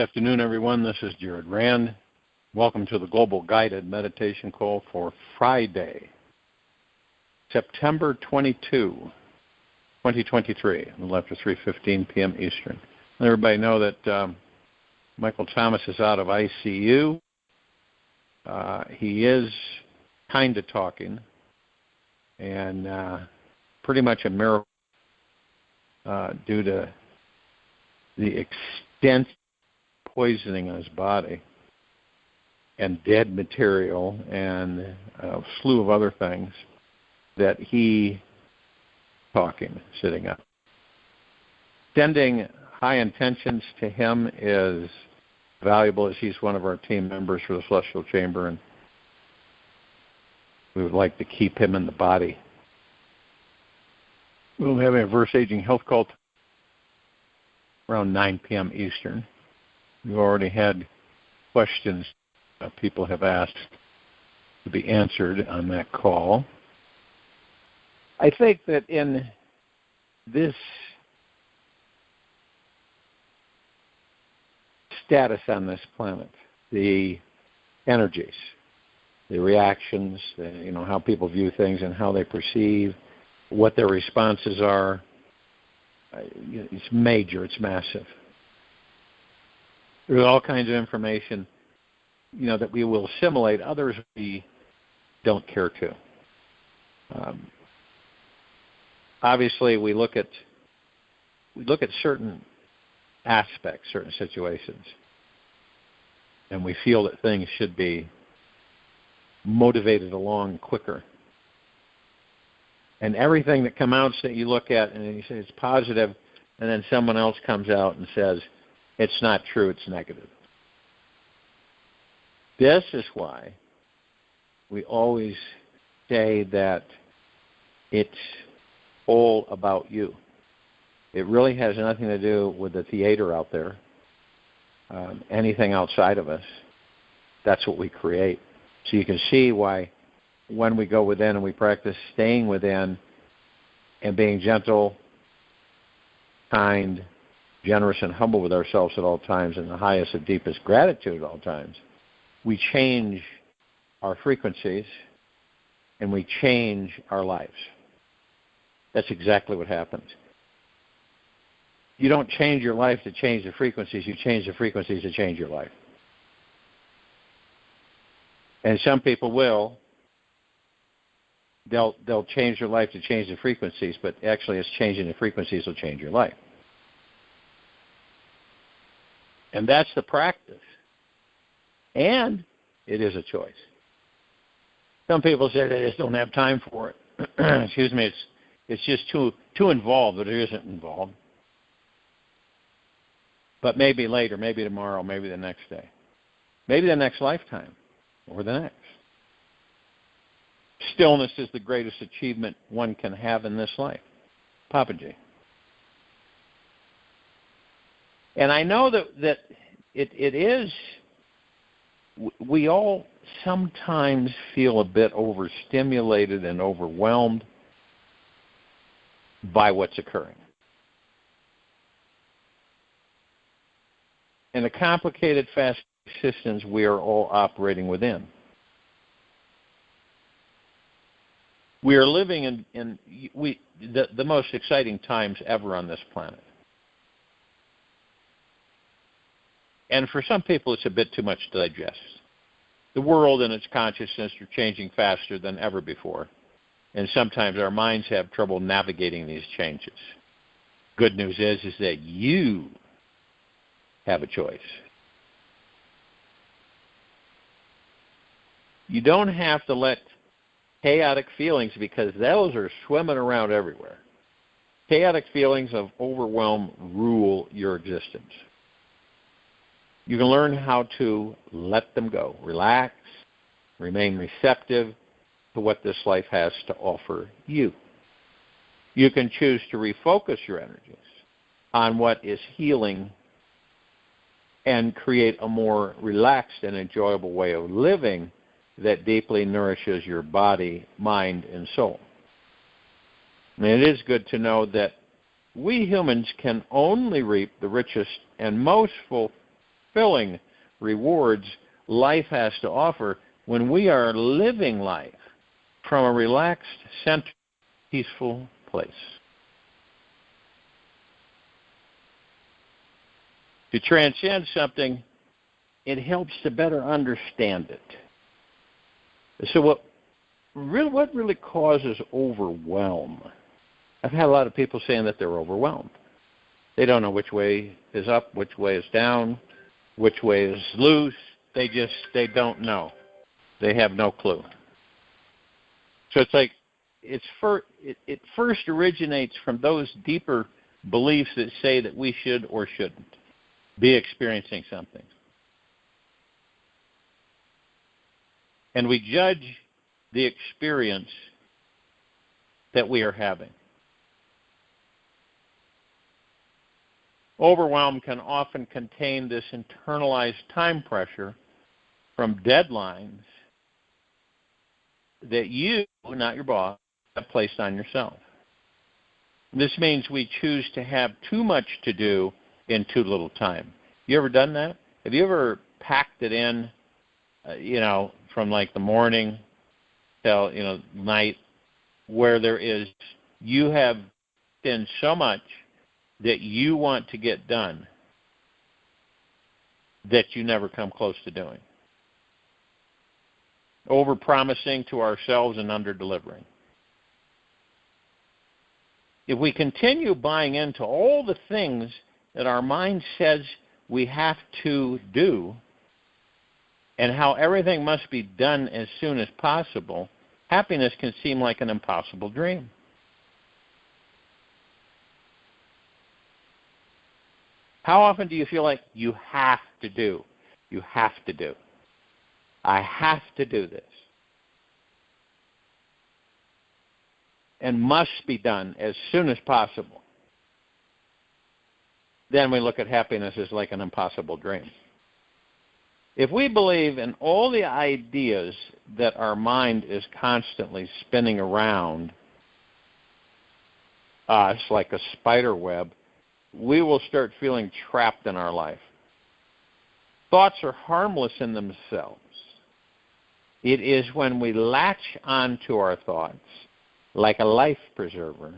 afternoon, everyone. This is Jared Rand. Welcome to the Global Guided Meditation Call for Friday, September 22, 2023, a little after 3:15 p.m. Eastern. Let everybody know that Michael Thomas is out of ICU. He is kind of talking, and pretty much a miracle due to the extensive poisoning in his body and dead material and a slew of other things that he talking, sitting up. Sending high intentions to him is valuable, as he's one of our team members for the Celestial Chamber, and we would like to keep him in the body. We'll have a Verse Aging Health Call around 9 p.m. Eastern. We've already had questions people have asked to be answered on that call. I think that in this status on this planet, the energies, the reactions, how people view things and how they perceive, what their responses are, it's major, it's massive. There's all kinds of information, that we will assimilate. Others we don't care to. Obviously, we look at certain aspects, certain situations, and we feel that things should be motivated along quicker. And everything that comes out that you look at and you say it's positive, and then someone else comes out and says, it's not true, it's negative. This is why we always say that it's all about you. It really has nothing to do with the theater out there, anything outside of us. That's what we create. So you can see why when we go within and we practice staying within and being gentle, kind, generous, and humble with ourselves at all times, and the highest and deepest gratitude at all times, we change our frequencies and we change our lives. That's exactly what happens. You don't change your life to change the frequencies. You change the frequencies to change your life. And some people will. They'll change their life to change the frequencies, but actually it's changing the frequencies will change your life. And that's the practice. And it is a choice. Some people say they just don't have time for it. Excuse me, it's just too involved, but it isn't involved. But maybe later, maybe tomorrow, maybe the next day. Maybe the next lifetime, or the next. Stillness is the greatest achievement one can have in this life. Papaji. And I know that it is, we all sometimes feel a bit overstimulated and overwhelmed by what's occurring. In the complicated, fast systems we are all operating within. We are living in the most exciting times ever on this planet. And for some people, it's a bit too much to digest. The world and its consciousness are changing faster than ever before. And sometimes our minds have trouble navigating these changes. Good news is that you have a choice. You don't have to let chaotic feelings, because those are swimming around everywhere. Chaotic feelings of overwhelm rule your existence. You can learn how to let them go. Relax, remain receptive to what this life has to offer you. You can choose to refocus your energies on what is healing and create a more relaxed and enjoyable way of living that deeply nourishes your body, mind, and soul. And it is good to know that we humans can only reap the richest and most fulfilling rewards life has to offer when we are living life from a relaxed, centered, peaceful place. To transcend something, it helps to better understand it. So what really causes overwhelm? I've had a lot of people saying that they're overwhelmed. They don't know which way is up, which way is down, which way is loose. They don't know. They have no clue. So it's like it first originates from those deeper beliefs that say that we should or shouldn't be experiencing something. And we judge the experience that we are having. Overwhelm can often contain this internalized time pressure from deadlines that you, not your boss, have placed on yourself. This means we choose to have too much to do in too little time. You ever done that? Have you ever packed it in, from like the morning till, night, where you have done so much that you want to get done that you never come close to doing? Over-promising to ourselves and under-delivering. If we continue buying into all the things that our mind says we have to do and how everything must be done as soon as possible, happiness can seem like an impossible dream. How often do you feel like you have to do? You have to do. I have to do this. And must be done as soon as possible. Then we look at happiness as like an impossible dream. If we believe in all the ideas that our mind is constantly spinning around us like a spider web, we will start feeling trapped in our life. Thoughts are harmless in themselves. It is when we latch onto our thoughts like a life preserver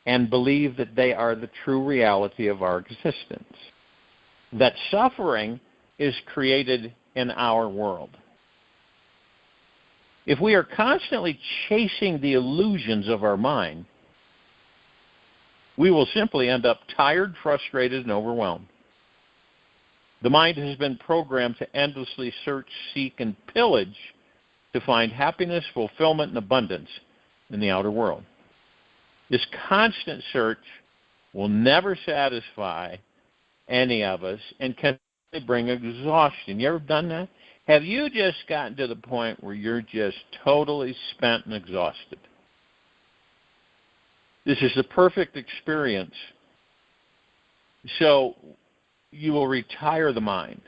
and believe that they are the true reality of our existence, that suffering is created in our world. If we are constantly chasing the illusions of our mind, we will simply end up tired, frustrated, and overwhelmed. The mind has been programmed to endlessly search, seek, and pillage to find happiness, fulfillment, and abundance in the outer world. This constant search will never satisfy any of us and can bring exhaustion. You ever done that? Have you just gotten to the point where you're just totally spent and exhausted? This is the perfect experience. So you will retire the mind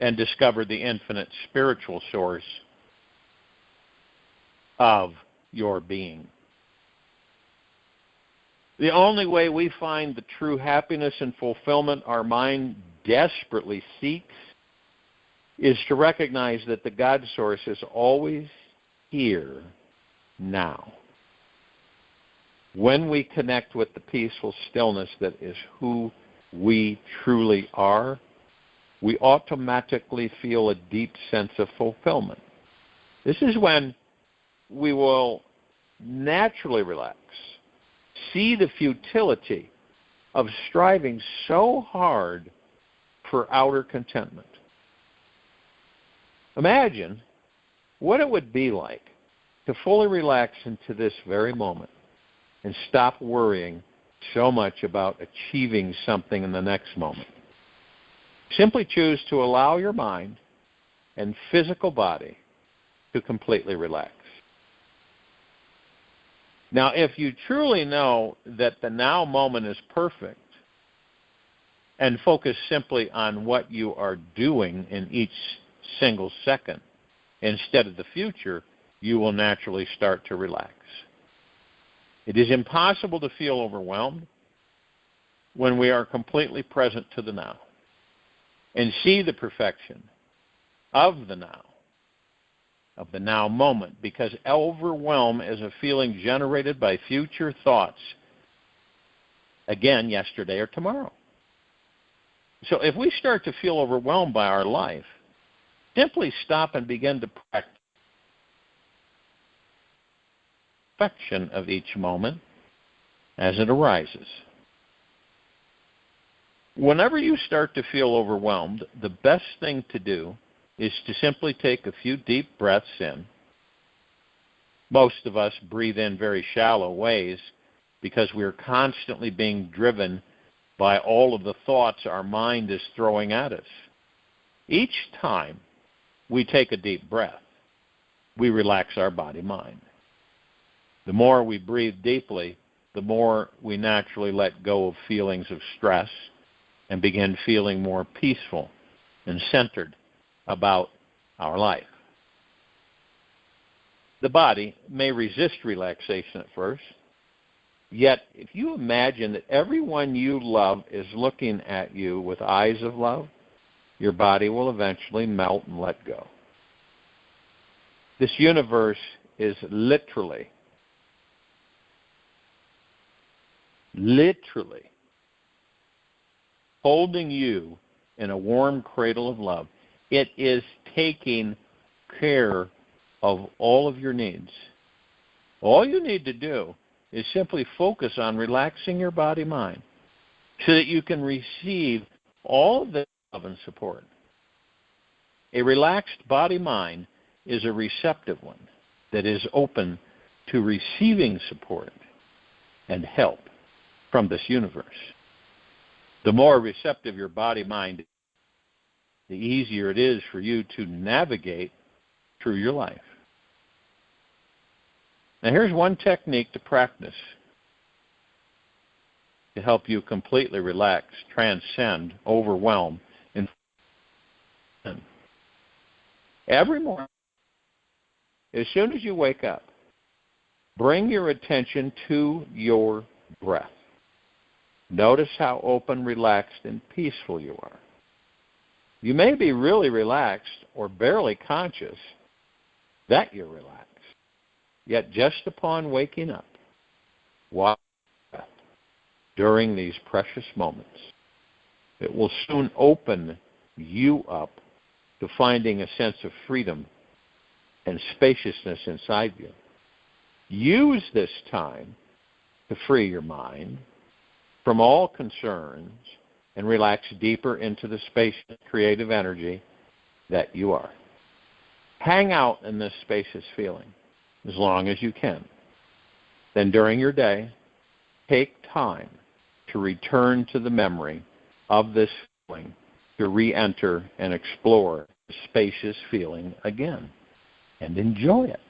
and discover the infinite spiritual source of your being. The only way we find the true happiness and fulfillment our mind desperately seeks is to recognize that the God source is always here now. When we connect with the peaceful stillness that is who we truly are, we automatically feel a deep sense of fulfillment. This is when we will naturally relax, see the futility of striving so hard for outer contentment. Imagine what it would be like to fully relax into this very moment and stop worrying so much about achieving something in the next moment. Simply choose to allow your mind and physical body to completely relax. Now, if you truly know that the now moment is perfect and focus simply on what you are doing in each single second instead of the future, you will naturally start to relax. It is impossible to feel overwhelmed when we are completely present to the now. and see the perfection of the now moment, because overwhelm is a feeling generated by future thoughts, again, yesterday or tomorrow. So if we start to feel overwhelmed by our life, simply stop and begin to practice perfection of each moment as it arises. Whenever you start to feel overwhelmed, the best thing to do is to simply take a few deep breaths in. Most of us breathe in very shallow ways because we're constantly being driven by all of the thoughts our mind is throwing at us. Each time we take a deep breath, we relax our body-mind. The more we breathe deeply, the more we naturally let go of feelings of stress and begin feeling more peaceful and centered about our life. The body may resist relaxation at first, yet if you imagine that everyone you love is looking at you with eyes of love, your body will eventually melt and let go. This universe is literally holding you in a warm cradle of love. It is taking care of all of your needs. All you need to do is simply focus on relaxing your body-mind so that you can receive all of the love and support. A relaxed body-mind is a receptive one that is open to receiving support and help from this universe. The more receptive your body-mind is, the easier it is for you to navigate through your life. Now here's one technique to practice to help you completely relax, transcend, overwhelm, and every morning, as soon as you wake up, bring your attention to your breath. Notice how open, relaxed, and peaceful you are. You may be really relaxed or barely conscious that you're relaxed. Yet just upon waking up, watch your breath during these precious moments. It will soon open you up to finding a sense of freedom and spaciousness inside you. Use this time to free your mind from all concerns and relax deeper into the spacious creative energy that you are. Hang out in this spacious feeling as long as you can. Then during your day, take time to return to the memory of this feeling, to re-enter and explore the spacious feeling again and enjoy it.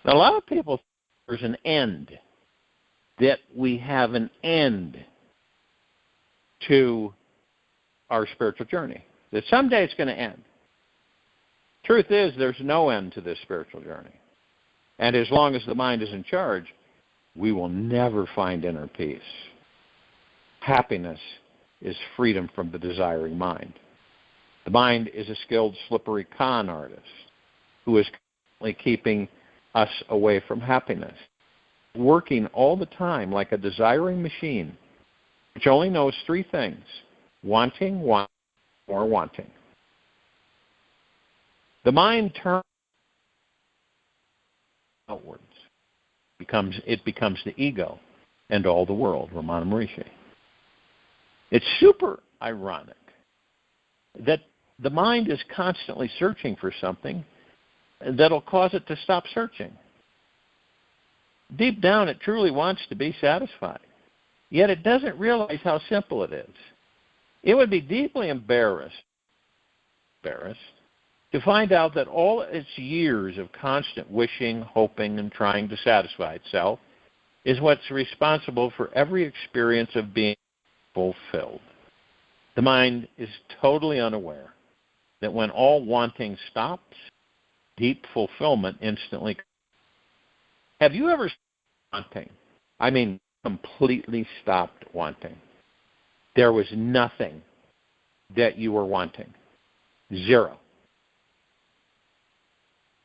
Now, a lot of people think there's an end, that we have an end to our spiritual journey, that someday it's going to end. Truth is, there's no end to this spiritual journey. And as long as the mind is in charge, we will never find inner peace. Happiness is freedom from the desiring mind. The mind is a skilled, slippery con artist who is constantly keeping us away from happiness, working all the time like a desiring machine, which only knows three things: wanting, wanting, or wanting. The mind turns outwards. It becomes the ego and all the world, Ramana Maharishi. It's super ironic that the mind is constantly searching for something that'll cause it to stop searching. Deep down, it truly wants to be satisfied, yet it doesn't realize how simple it is. It would be deeply embarrassed to find out that all its years of constant wishing, hoping, and trying to satisfy itself is what's responsible for every experience of being fulfilled. The mind is totally unaware that when all wanting stops, deep fulfillment instantly comes. Have you ever stopped wanting? I mean, completely stopped wanting. There was nothing that you were wanting. Zero.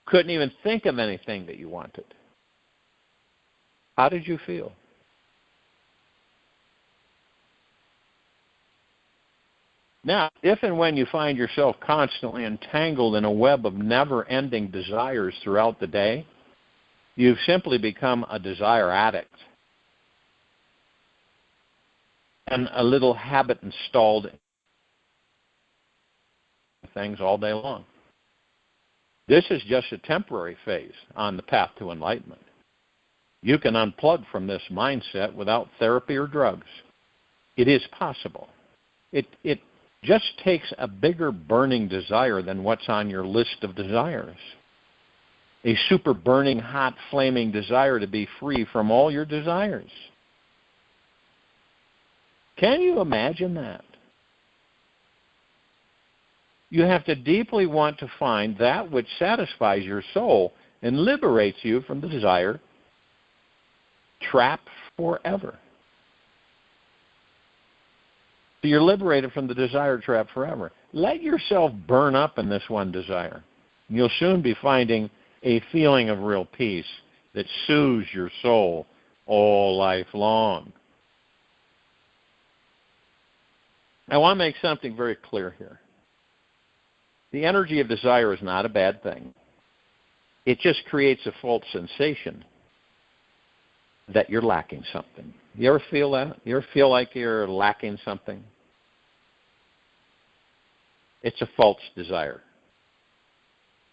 Couldn't even think of anything that you wanted. How did you feel? Now, if and when you find yourself constantly entangled in a web of never-ending desires throughout the day, you've simply become a desire addict and a little habit installed in things all day long. This is just a temporary phase on the path to enlightenment. You can unplug from this mindset without therapy or drugs. It is possible. It just takes a bigger burning desire than what's on your list of desires. A super burning, hot, flaming desire to be free from all your desires. Can you imagine that? You have to deeply want to find that which satisfies your soul and liberates you from the desire trap forever. So you're liberated from the desire trap forever. Let yourself burn up in this one desire. You'll soon be finding a feeling of real peace that soothes your soul all life long. I want to make something very clear here. The energy of desire is not a bad thing. It just creates a false sensation that you're lacking something. You ever feel that? You ever feel like you're lacking something? It's a false desire.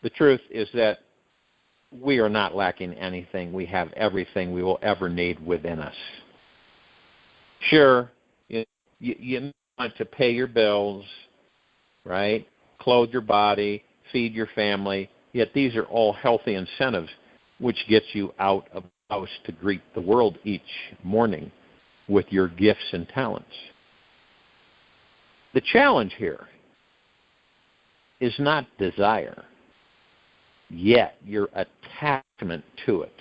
The truth is that we are not lacking anything. We have everything we will ever need within us. Sure, you want to pay your bills, right? Clothe your body, feed your family, yet these are all healthy incentives which gets you out of the house to greet the world each morning with your gifts and talents. The challenge here is not desire, yet your attachment to it.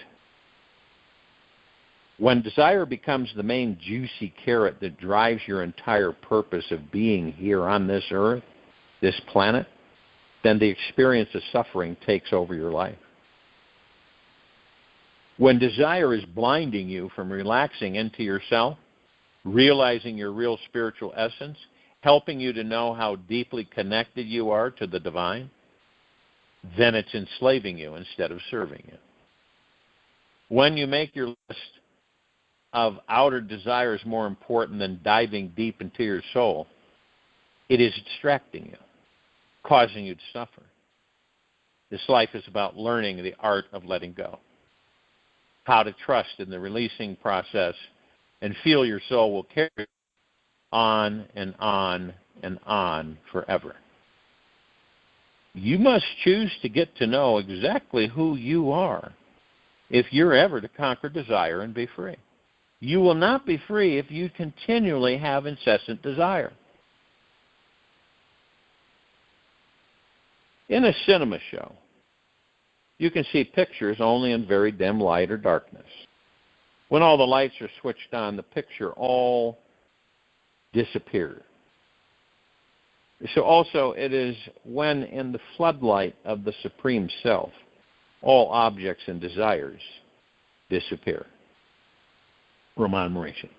When desire becomes the main juicy carrot that drives your entire purpose of being here on this earth, this planet, then the experience of suffering takes over your life. When desire is blinding you from relaxing into yourself, realizing your real spiritual essence, helping you to know how deeply connected you are to the divine, then it's enslaving you instead of serving you. When you make your list of outer desires more important than diving deep into your soul, it is distracting you, causing you to suffer. This life is about learning the art of letting go, how to trust in the releasing process and feel your soul will carry you on and on and on forever. You must choose to get to know exactly who you are if you're ever to conquer desire and be free. You will not be free if you continually have incessant desire. In a cinema show, you can see pictures only in very dim light or darkness. When all the lights are switched on, the picture all disappears. So also it is when in the floodlight of the Supreme Self, all objects and desires disappear. Ramon Morishi.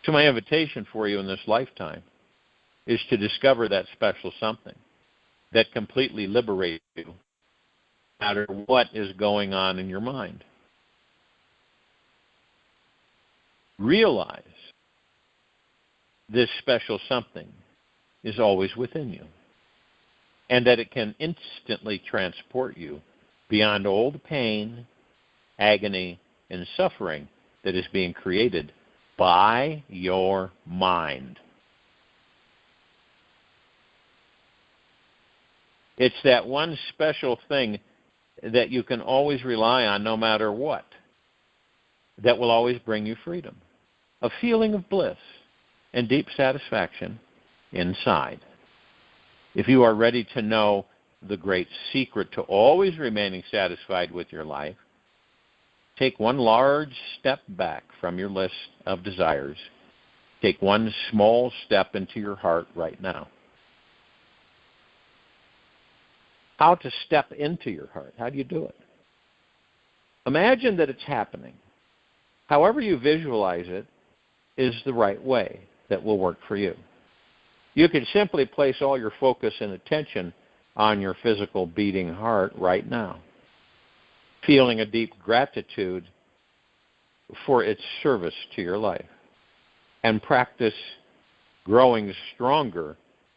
So my invitation for you in this lifetime is to discover that special something that completely liberates you, no matter what is going on in your mind. Realize this special something is always within you, and that it can instantly transport you beyond all the pain, agony, and suffering that is being created by your mind. It's that one special thing that you can always rely on no matter what, that will always bring you freedom, a feeling of bliss and deep satisfaction inside. If you are ready to know the great secret to always remaining satisfied with your life, take one large step back from your list of desires. Take one small step into your heart right now. How to step into your heart? How do you do it? Imagine that it's happening. However you visualize it is the right way that will work for you. You can simply place all your focus and attention on your physical beating heart right now, feeling a deep gratitude for its service to your life, and practice growing stronger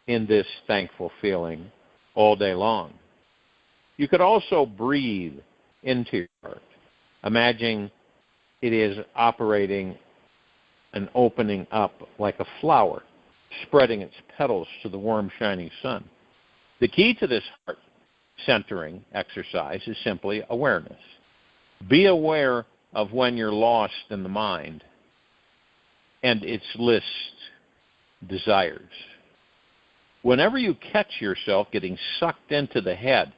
in this thankful feeling all day long. You could also breathe into your heart. Imagine it is operating and opening up like a flower, spreading its petals to the warm, shining sun. The key to this heart centering exercise is simply awareness. Be aware of when you're lost in the mind and its list desires. Whenever you catch yourself getting sucked into the head,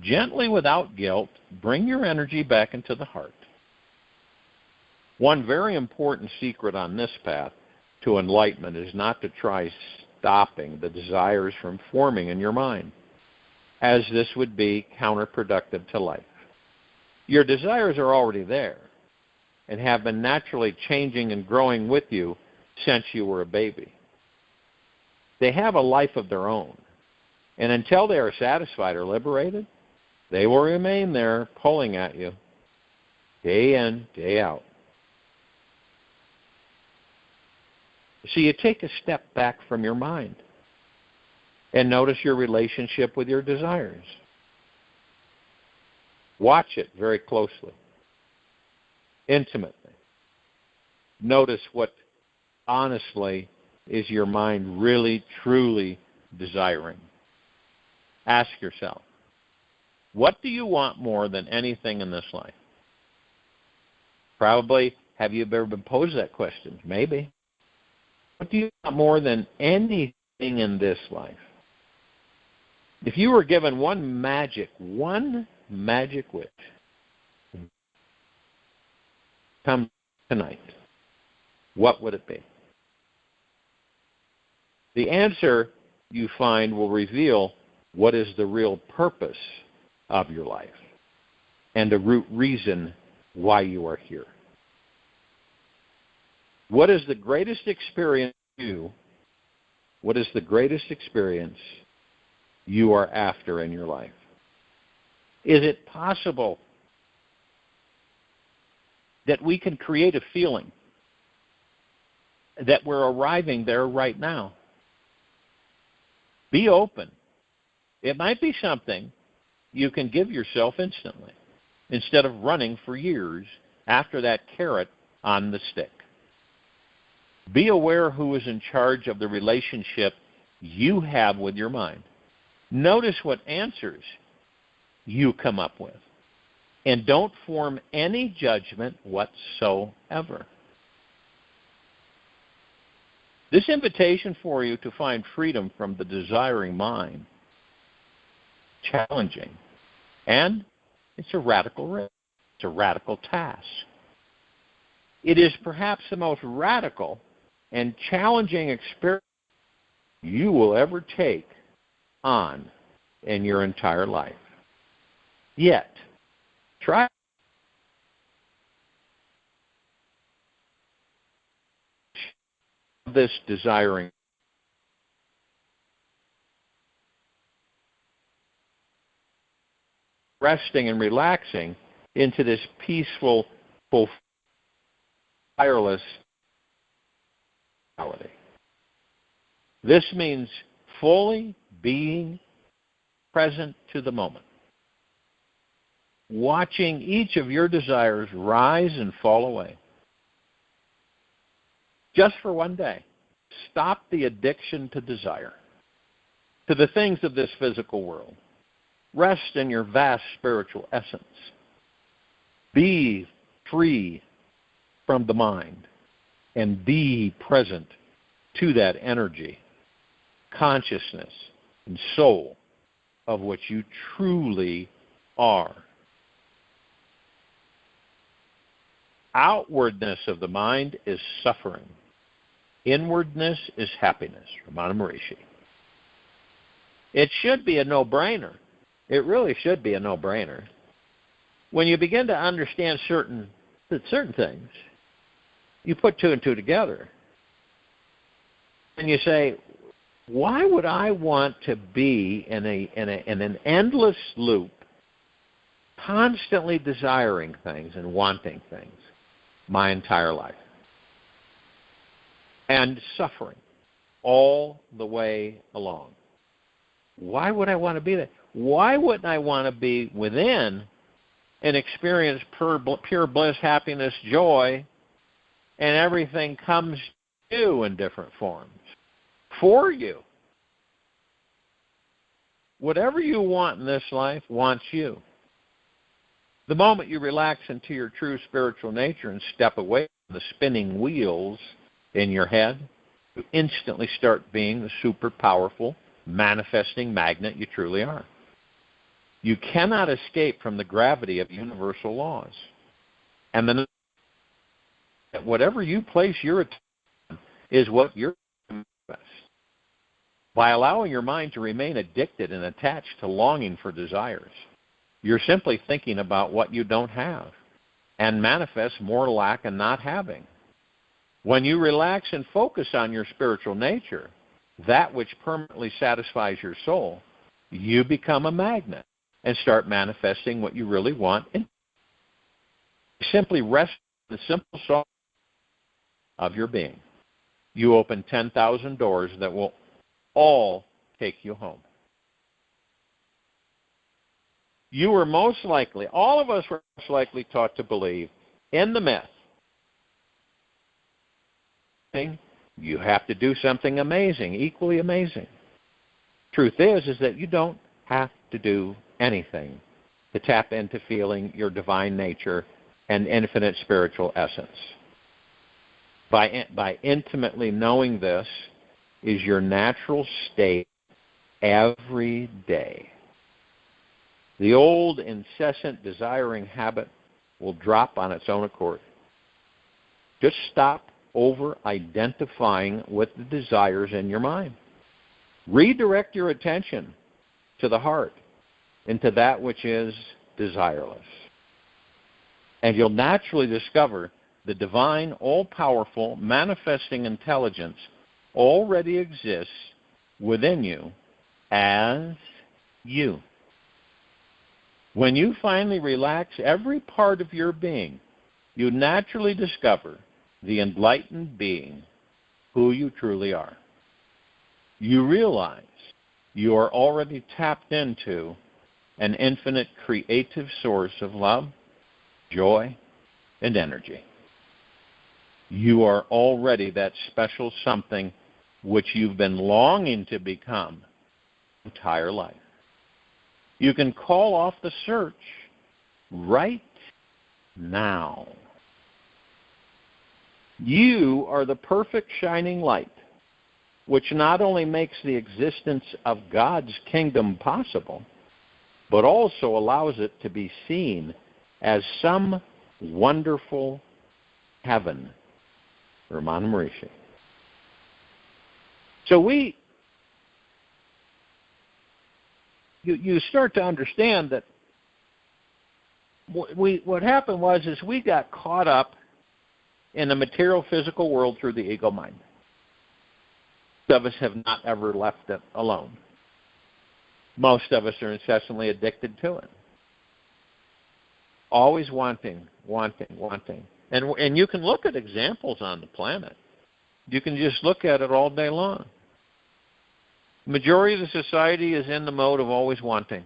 gently without guilt, bring your energy back into the heart. One very important secret on this path to enlightenment is not to try stopping the desires from forming in your mind, as this would be counterproductive to life. Your desires are already there and have been naturally changing and growing with you since you were a baby. They have a life of their own, and until they are satisfied or liberated, they will remain there pulling at you day in, day out. So you take a step back from your mind and notice your relationship with your desires. Watch it very closely, intimately. Notice what honestly is your mind really, truly desiring. Ask yourself, what do you want more than anything in this life? Probably, have you ever been posed that question? Maybe. What do you want more than anything in this life? If you were given one magic wish, come tonight, what would it be? The answer you find will reveal what is the real purpose of your life and the root reason why you are here. What is the greatest experience What is the greatest experience you are after in your life? Is it possible that we can create a feeling that we're arriving there right now? Be open. It might be something you can give yourself instantly instead of running for years after that carrot on the stick. Be aware who is in charge of the relationship you have with your mind. Notice what answers you come up with, and don't form any judgment whatsoever. This invitation for you to find freedom from the desiring mind, challenging, and it's a radical risk. It's a radical task. It is perhaps the most radical and challenging experience you will ever take on in your entire life. Yet, try this desiring, resting and relaxing into this peaceful, tireless reality. This means fully being present to the moment, watching each of your desires rise and fall away. Just for one day, stop the addiction to desire, to the things of this physical world. Rest in your vast spiritual essence. Be free from the mind and be present to that energy, consciousness, and soul of what you truly are. Outwardness of the mind is suffering. Inwardness is happiness. Ramana Maharishi. It should be a no-brainer. It really should be a no-brainer. When you begin to understand certain things, you put two and two together. And you say, why would I want to be in an endless loop, constantly desiring things and wanting things my entire life? And suffering all the way along. Why would I want to be that? Why wouldn't I want to be within and experience pure bliss, happiness, joy, and everything comes to you in different forms for you? Whatever you want in this life wants you. The moment you relax into your true spiritual nature and step away from the spinning wheels in your head, you instantly start being the super powerful, manifesting magnet you truly are. You cannot escape from the gravity of universal laws. And whatever you place your attention is what you're manifest. By allowing your mind to remain addicted and attached to longing for desires, you're simply thinking about what you don't have and manifest more lack and not having. When you relax and focus on your spiritual nature, that which permanently satisfies your soul, you become a magnet and start manifesting what you really want. Simply rest in the simple soul of your being. You open 10,000 doors that will all take you home. You were most likely, all of us were most likely taught to believe in the myth. You have to do something amazing, equally amazing. Truth is that you don't have to do anything to tap into feeling your divine nature and infinite spiritual essence. By intimately knowing this is your natural state every day. The old incessant desiring habit will drop on its own accord. Just stop over-identifying with the desires in your mind. Redirect your attention to the heart, into that which is desireless. And you'll naturally discover the divine, all-powerful, manifesting intelligence already exists within you as you. When you finally relax every part of your being, you naturally discover the enlightened being who you truly are. You realize you are already tapped into an infinite creative source of love, joy, and energy. You are already that special something which you've been longing to become your entire life. You can call off the search right now. You are the perfect shining light, which not only makes the existence of God's kingdom possible, but also allows it to be seen as some wonderful heaven. Ramana Maharishi. So you start to understand that what happened was we got caught up in the material physical world through the ego mind. Most of us have not ever left it alone. Most of us are incessantly addicted to it. Always wanting. And you can look at examples on the planet. You can just look at it all day long. The majority of the society is in the mode of always wanting.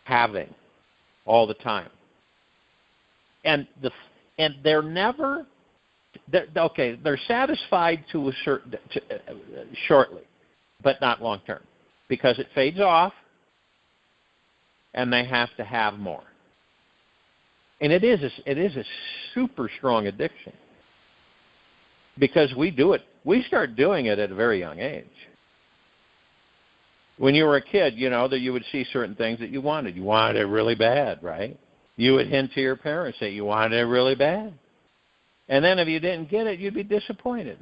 Having all the time. And they're never, they're satisfied to a certain, shortly, but not long term, because it fades off, and they have to have more. And it is a super strong addiction, because we do it. We start doing it at a very young age. When you were a kid, that you would see certain things that you wanted. You wanted it really bad, right? You would hint to your parents that you wanted it really bad. And then if you didn't get it, you'd be disappointed.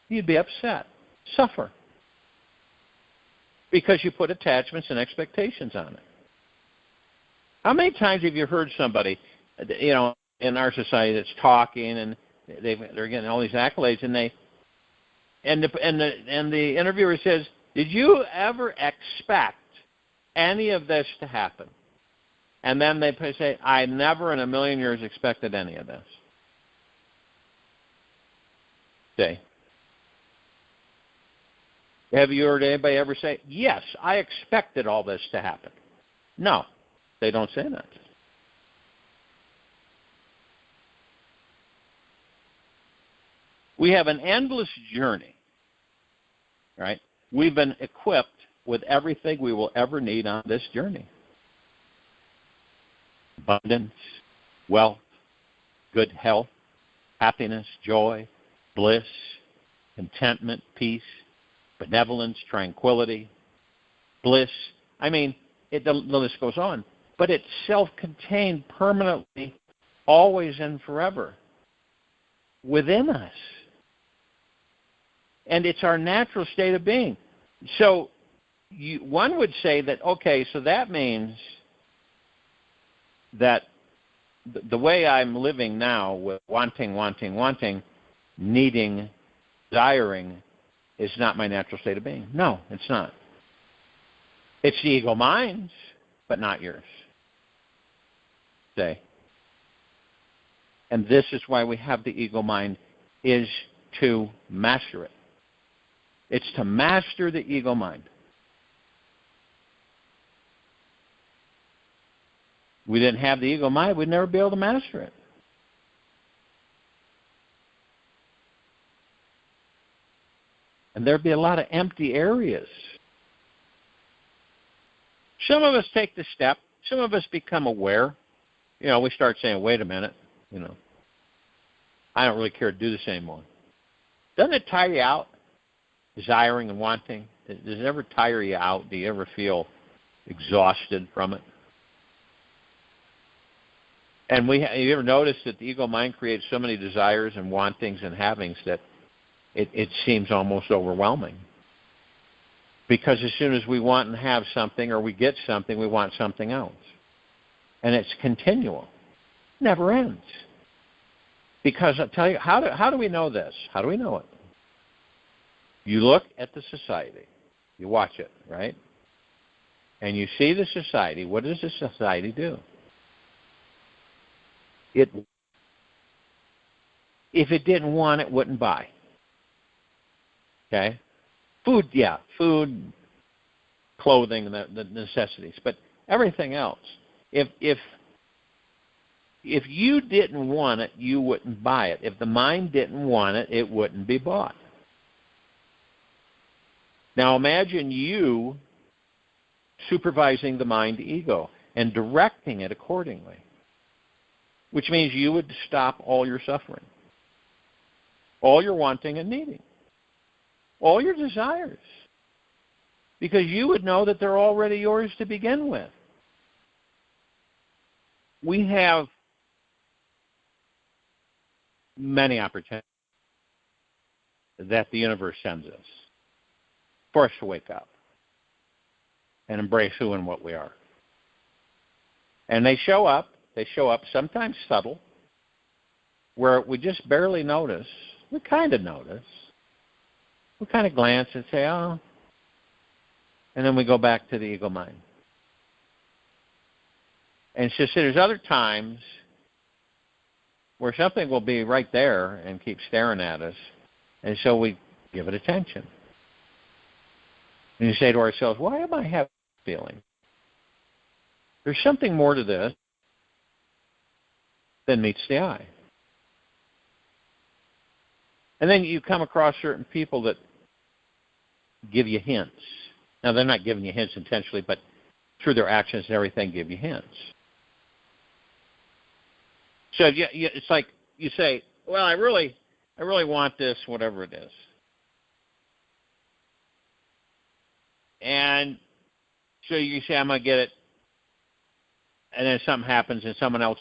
You'd be upset, suffer, because you put attachments and expectations on it. How many times have you heard somebody, in our society that's talking and they're getting all these accolades, and the interviewer says, "Did you ever expect any of this to happen?" And then they say, "I never in a million years expected any of this." See? Have you heard anybody ever say, "Yes, I expected all this to happen"? No, they don't say that. We have an endless journey, right? We've been equipped with everything we will ever need on this journey. Abundance, wealth, good health, happiness, joy, bliss, contentment, peace, benevolence, tranquility, bliss. I mean, the list goes on. But it's self-contained permanently, always and forever, within us. And it's our natural state of being. So one would say that, okay, so that means that the way I'm living now with wanting, needing, desiring, is not my natural state of being. No, it's not. It's the ego mind's, but not yours. Say. And this is why we have the ego mind, is to master it. It's to master the ego mind. We didn't have the ego mind, we'd never be able to master it. And there'd be a lot of empty areas. Some of us take the step. Some of us become aware. We start saying, wait a minute, I don't really care to do this anymore. Doesn't it tire you out, desiring and wanting? Does it ever tire you out? Do you ever feel exhausted from it? And you ever notice that the ego mind creates so many desires and wantings and havings that it seems almost overwhelming? Because as soon as we want and have something, or we get something, we want something else. And it's continual. Never ends. Because I'll tell you, how do we know this? How do we know it? You look at the society. You watch it, right? And you see the society. What does the society do? If it didn't want it, wouldn't buy. Okay? Food, clothing, the necessities, but everything else. If you didn't want it, you wouldn't buy it. If the mind didn't want it, it wouldn't be bought. Now imagine you supervising the mind ego and directing it accordingly, which means you would stop all your suffering, all your wanting and needing, all your desires, because you would know that they're already yours to begin with. We have many opportunities that the universe sends us for us to wake up and embrace who and what we are. And they show up sometimes subtle, where we just barely notice. We kind of notice. We kind of glance and say, oh, and then we go back to the ego mind. And so there's other times where something will be right there and keep staring at us, and so we give it attention. And you say to ourselves, why am I having this feeling? There's something more to this than meets the eye. And then you come across certain people that give you hints. Now, they're not giving you hints intentionally, but through their actions and everything give you hints. So it's like you say, well, I really want this, whatever it is. And so you say, I'm going to get it. And then something happens and someone else.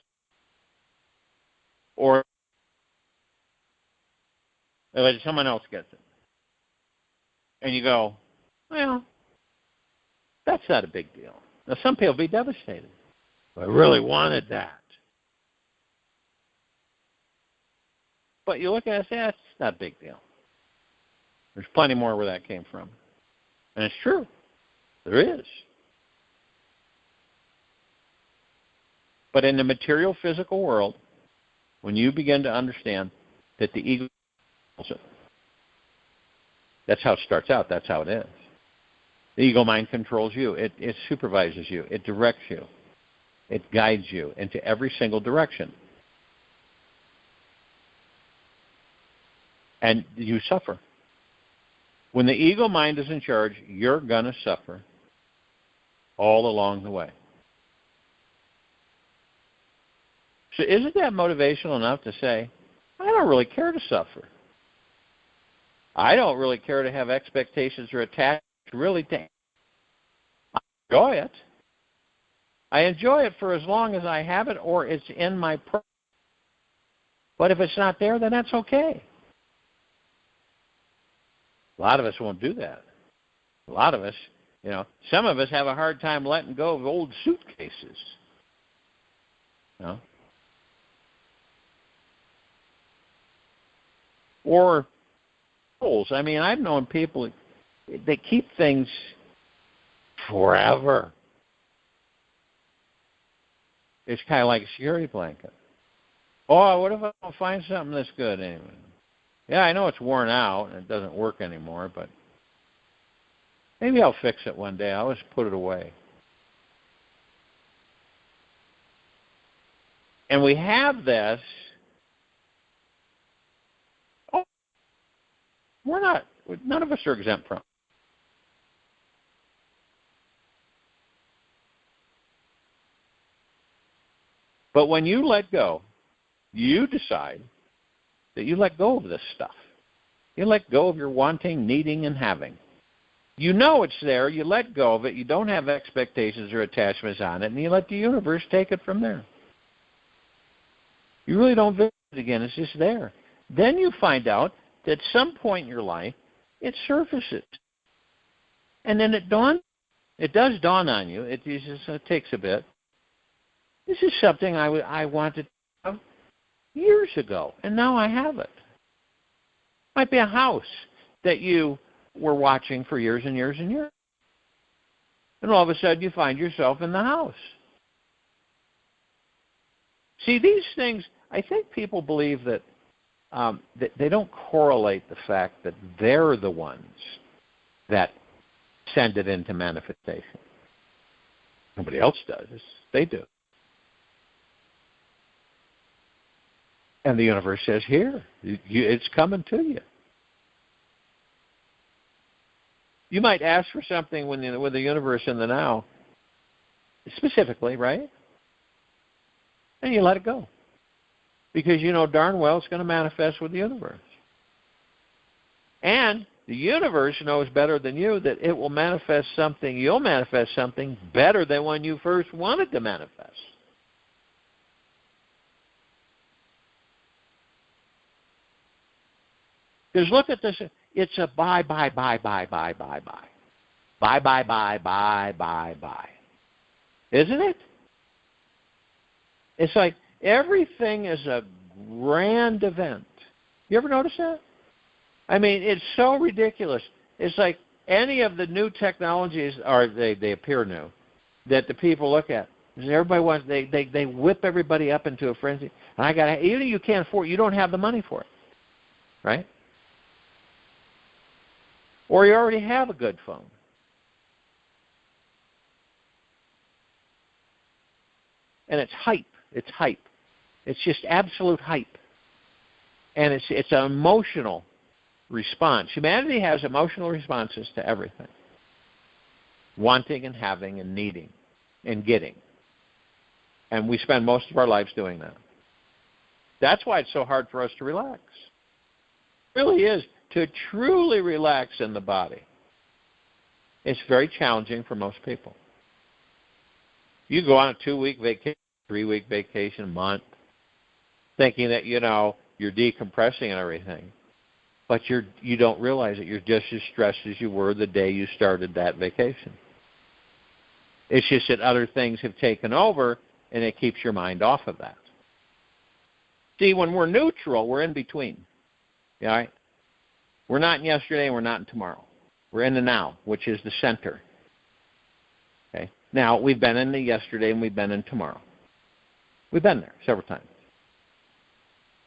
Or but someone else gets it. And you go, well, that's not a big deal. Now, some people will be devastated. I really wanted that. But you look at it and say, that's not a big deal. There's plenty more where that came from. And it's true. There is. But in the material physical world, when you begin to understand that the ego, that's how it starts out. That's how it is. The ego mind controls you. It supervises you. It directs you. It guides you into every single direction. And you suffer. When the ego mind is in charge, you're going to suffer all along the way. So isn't that motivational enough to say, I don't really care to suffer. I don't really care to have expectations or attachments really to I enjoy it. I enjoy it for as long as I have it or it's in my program. But if it's not there, then that's okay. A lot of us won't do that. A lot of us, some of us have a hard time letting go of old suitcases. Or goals. I mean, I've known people, they keep things forever. It's kind of like a security blanket. Oh, what if I don't find something that's good anyway? Yeah, I know it's worn out and it doesn't work anymore, but maybe I'll fix it one day. I'll just put it away. And we have this. Oh, none of us are exempt from it. But when you let go, you decide that you let go of this stuff. You let go of your wanting, needing, and having. You know it's there. You let go of it. You don't have expectations or attachments on it, and you let the universe take it from there. You really don't visit it again. It's just there. Then you find out that at some point in your life, it surfaces. And then it does dawn on you. It takes a bit. This is something I wanted to have years ago, and now I have it. Might be a house that you were watching for years and years and years. And all of a sudden you find yourself in the house. See, these things, I think people believe that they don't correlate the fact that they're the ones that send it into manifestation. Nobody else does. They do. And the universe says, here, it's coming to you. You might ask for something with the universe in the now, specifically, right? And you let it go. Because you know darn well it's going to manifest with the universe. And the universe knows better than you that it will manifest something, you'll manifest something better than when you first wanted to manifest. Because look at this. It's a buy. Buy. Isn't it? It's like everything is a grand event. You ever notice that? I mean, it's so ridiculous. It's like any of the new technologies, or they appear new, that the people look at. Everybody wants, they whip everybody up into a frenzy. And even if you can't afford it, you don't have the money for it. Right? Or you already have a good phone. And it's hype. It's hype. It's just absolute hype. And it's an emotional response. Humanity has emotional responses to everything. Wanting and having and needing and getting. And we spend most of our lives doing that. That's why it's so hard for us to relax. It really is. To truly relax in the body, it's very challenging for most people. You go on a 2-week vacation, 3-week vacation, a month, thinking that, you're decompressing and everything. But you don't realize it. You're just as stressed as you were the day you started that vacation. It's just that other things have taken over, and it keeps your mind off of that. See, when we're neutral, we're in between. All right? We're not in yesterday and we're not in tomorrow. We're in the now, which is the center. Okay? Now, we've been in the yesterday and we've been in tomorrow. We've been there several times.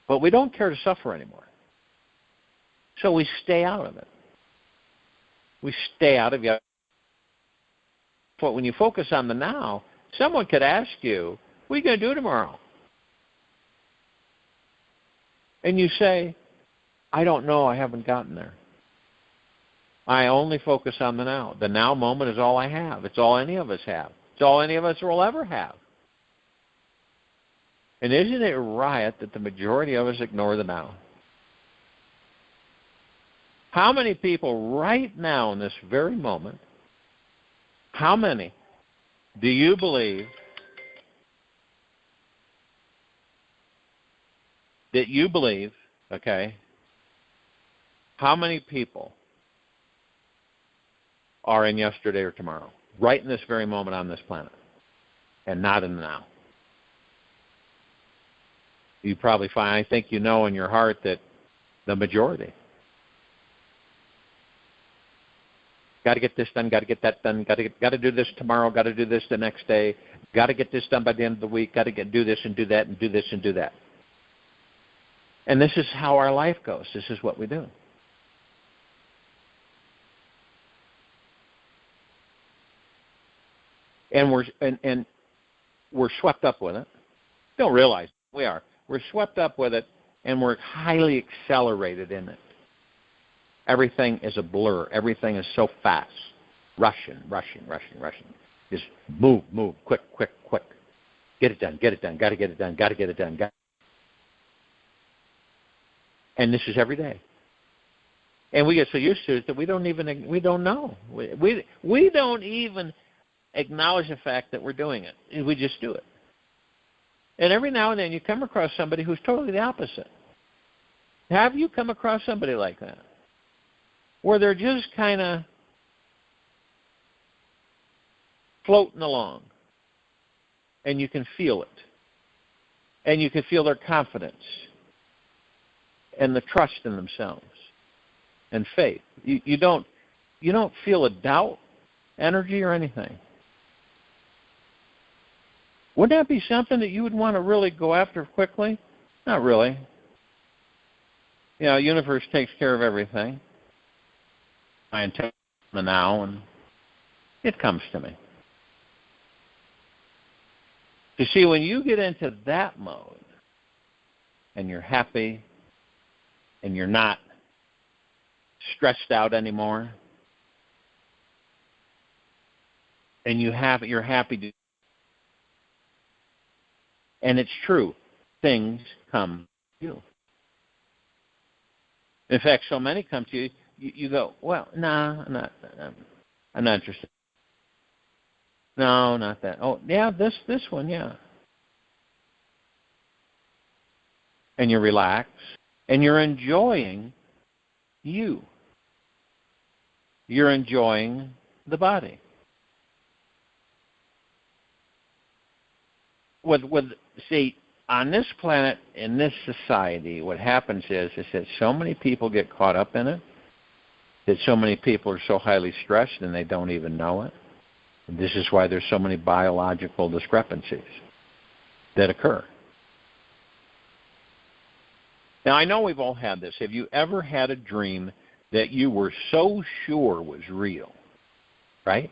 But we don't care to suffer anymore. So we stay out of it. We stay out of yesterday. But when you focus on the now, someone could ask you, what are you going to do tomorrow? And you say, I don't know, I haven't gotten there. I only focus on the now. The now moment is all I have. It's all any of us have. It's all any of us will ever have. And isn't it a riot that the majority of us ignore the now? How many people right now in this very moment, how many do you believe okay, how many people are in yesterday or tomorrow, right in this very moment on this planet, and not in the now? You probably find, I think you know in your heart that the majority. Got to get this done, got to get that done, got to do this tomorrow, got to do this the next day, got to get this done by the end of the week, got to do this and do that and do this and do that. And this is how our life goes. This is what we do. And we're swept up with it. Don't realize we are. We're swept up with it, and we're highly accelerated in it. Everything is a blur. Everything is so fast. Rushing. Just move, quick. Get it done, got to get it done. And this is every day. And we get so used to it that we don't know. We don't even acknowledge the fact that we're doing it. We just do it. And every now and then you come across somebody who's totally the opposite. Have you come across somebody like that? Where they're just kind of floating along, and you can feel it, and you can feel their confidence and the trust in themselves and faith. You don't feel a doubt, energy, or anything. Wouldn't that be something that you would want to really go after quickly? Not really. The universe takes care of everything. I intend the now, and it comes to me. You see, when you get into that mode, and you're happy, and you're not stressed out anymore, and you're happy to, and it's true, things come to you. In fact, so many come to you. You go, well, I'm not interested. No, not that. Oh, yeah, this one, yeah. And you relax, and you're enjoying you. You're enjoying the body. See, on this planet, in this society, what happens is that so many people get caught up in it, that so many people are so highly stressed and they don't even know it. And this is why there's so many biological discrepancies that occur. Now, I know we've all had this. Have you ever had a dream that you were so sure was real, right?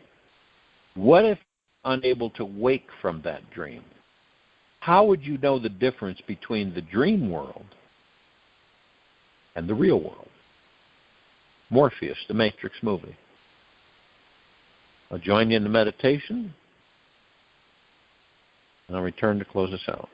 What if unable to wake from that dream? How would you know the difference between the dream world and the real world? Morpheus, the Matrix movie. I'll join you in the meditation, and I'll return to close us out.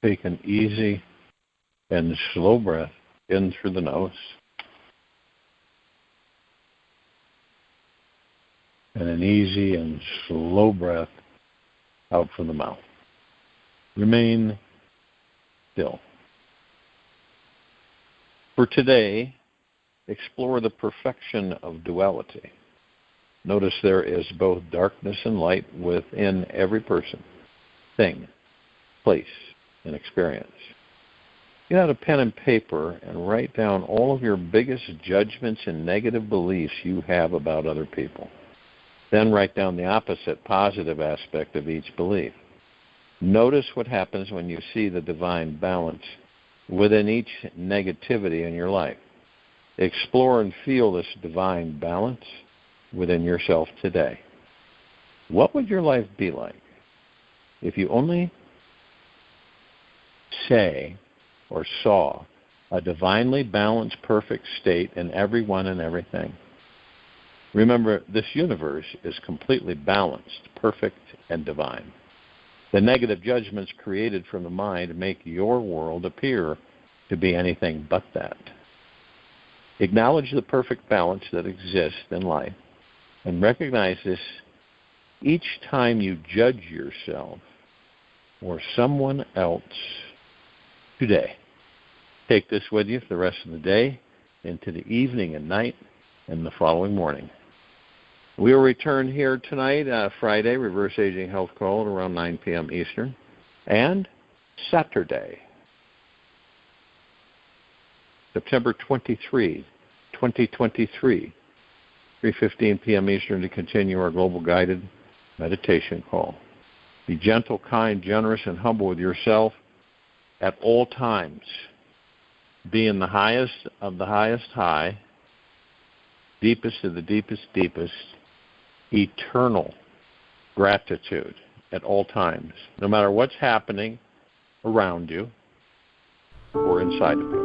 Take an easy and slow breath in through the nose. And an easy and slow breath out from the mouth. Remain still. For today, explore the perfection of duality. Notice there is both darkness and light within every person, thing, place, and experience. Get out a pen and paper and write down all of your biggest judgments and negative beliefs you have about other people. Then write down the opposite, positive aspect of each belief. Notice what happens when you see the divine balance within each negativity in your life. Explore and feel this divine balance within yourself today. What would your life be like if you only say or saw a divinely balanced, perfect state in everyone and everything? Remember, this universe is completely balanced, perfect, and divine. The negative judgments created from the mind make your world appear to be anything but that. Acknowledge the perfect balance that exists in life and recognize this each time you judge yourself or someone else today. Take this with you for the rest of the day, into the evening and night, and the following morning. We will return here tonight, Friday, Reverse Aging Health Call at around 9 p.m. Eastern, and Saturday, September 23, 2023, 3:15 p.m. Eastern, to continue our global guided meditation call. Be gentle, kind, generous, and humble with yourself at all times. Be in the highest of the highest high, deepest of the deepest deepest, eternal gratitude at all times, no matter what's happening around you or inside of you.